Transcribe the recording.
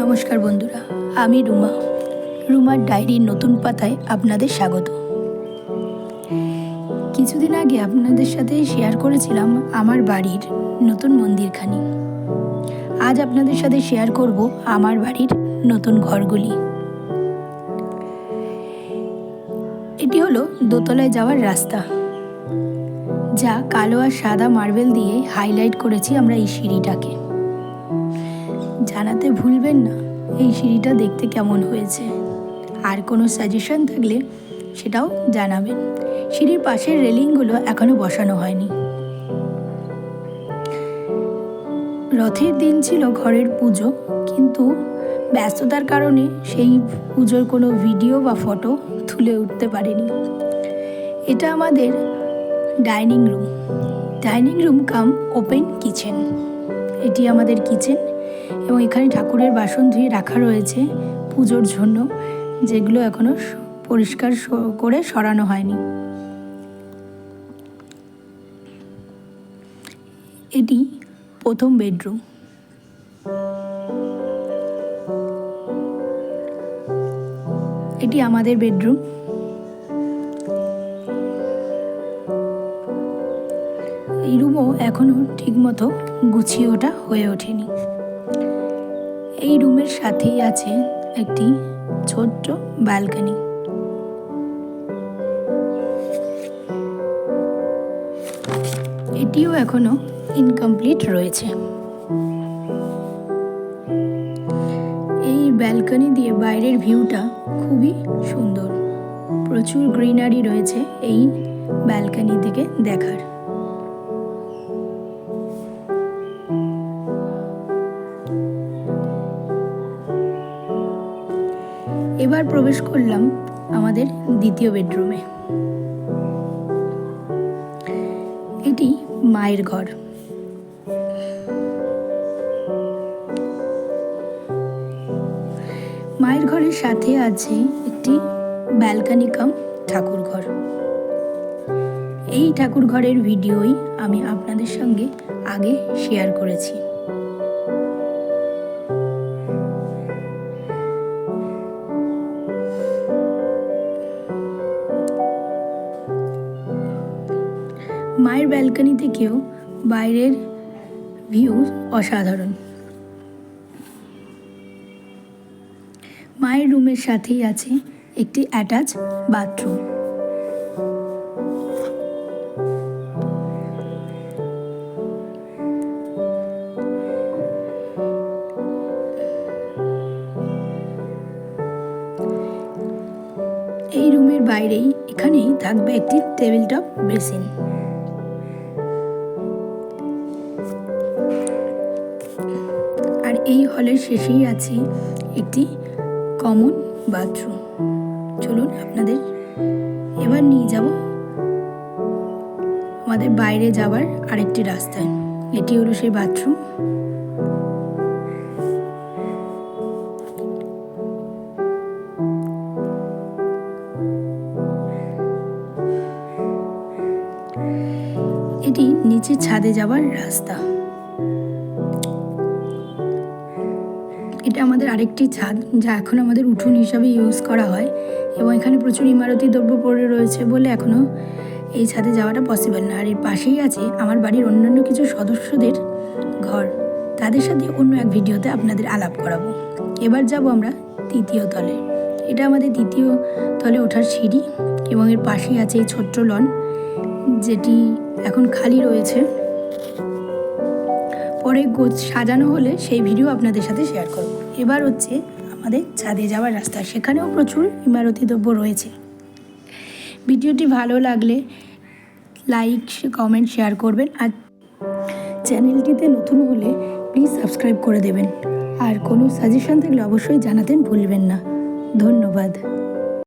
নমস্কার বন্ধুরা, আমি রুমার ডায়েরির নতুন পাতায় আপনাদের স্বাগত। কিছুদিন আগে আপনাদের সাথে শেয়ার করেছিলাম আমার বাড়ির নতুন মন্দিরখানি। আজ আপনাদের সাথে শেয়ার করব আমার বাড়ির নতুন ঘরগুলি। এটি হলো দোতলায় যাওয়ার রাস্তা, যা কালো আর সাদা মার্বেল দিয়ে হাইলাইট করেছি আমরা এই সিঁড়িটাকে। জানাতে ভুলবেন না এই সিঁড়িটা দেখতে কেমন হয়েছে, আর কোনো সাজেশন থাকলে সেটাও জানাবেন। সিঁড়ির পাশের রেলিংগুলো এখনো বসানো হয়নি। রথের দিন ছিল ঘরের পুজো, কিন্তু ব্যস্ততার কারণে সেই পুজোর কোনো ভিডিও বা ফটো তুলে উঠতে পারিনি। এটা আমাদের ডাইনিং রুম কাম ওপেন কিচেন। এটি আমাদের কিচেন, এবং এখানে ঠাকুরের বাসন ধুয়ে রাখা রয়েছে পুজোর জন্য, যেগুলো এখনো পরিষ্কার করে সরানো হয়নি। এটি প্রথম বেডরুম। এটি আমাদের বেডরুম। এই রুমও এখনো ঠিকমতো গুছিয়ে ওঠা হয়ে ওঠেনি। এই রুমের সাথেই আছে একটি ছোট্ট ব্যালকনি। এটিও এখনো ইনকমপ্লিট রয়েছে। এই ব্যালকনি দিয়ে বাইরের ভিউটা খুবই সুন্দর। প্রচুর গ্রিনারি রয়েছে এই ব্যালকনি থেকে দেখার। এবার প্রবেশ করলাম আমাদের দ্বিতীয় বেডরুমে। এটি মায়ের ঘর। মায়ের ঘরের সাথে আছে একটি ব্যালকনি কাম ঠাকুর ঘর। এই ঠাকুর ঘরের ভিডিওই আমি আপনাদের সঙ্গে আগে শেয়ার করেছি। মায়ের ব্যালকনি থেকেও বাইরের ভিউ অসাধারণ। মায়ের রুমের সাথেই আছে একটি অ্যাটাচ বাথরুম। এই রুমের বাইরেই এখানেই থাকবে একটি টেবিল টপ বেসিন। আর এই হলের শেষেই আছে একটি কমন বাথরুম। চলুন আপনাদের এবার নিয়ে যাব আমাদের বাইরে যাওয়ার আরেকটি রাস্তায়। এটি হলো সেই বাথরুম। এটি নিচে ছাদে যাওয়ার রাস্তা। এটা আমাদের আরেকটি ছাদ, যা এখন আমাদের উঠোন হিসাবে ইউজ করা হয়, এবং এখানে প্রচুর ইমারতি দ্রব্য পড়ে রয়েছে বলে এখনও এই ছাদে যাওয়াটা পসিবল না। আর এর পাশেই আছে আমার বাড়ির অন্যান্য কিছু সদস্যদের ঘর। তাদের সাথে অন্য এক ভিডিওতে আপনাদের আলাপ করাবো। এবার যাব আমরা তৃতীয় তলে। এটা আমাদের তৃতীয় তলে ওঠার সিঁড়ি, এবং এর পাশেই আছে এই ছোট্ট লন, যেটি এখন খালি রয়েছে। পরে সাজানো হলে সেই ভিডিও আপনাদের সাথে শেয়ার করব। এবার হচ্ছে আমাদের ছাদে যাওয়ার রাস্তা। সেখানেও প্রচুর ইমারতি দ্রব্য রয়েছে। ভিডিওটি ভালো লাগলে লাইক, কমেন্ট, শেয়ার করবেন। আর চ্যানেলটিতে নতুন হলে প্লিজ সাবস্ক্রাইব করে দেবেন। আর কোনো সাজেশন থাকলে অবশ্যই জানাতেন ভুলবেন না। ধন্যবাদ।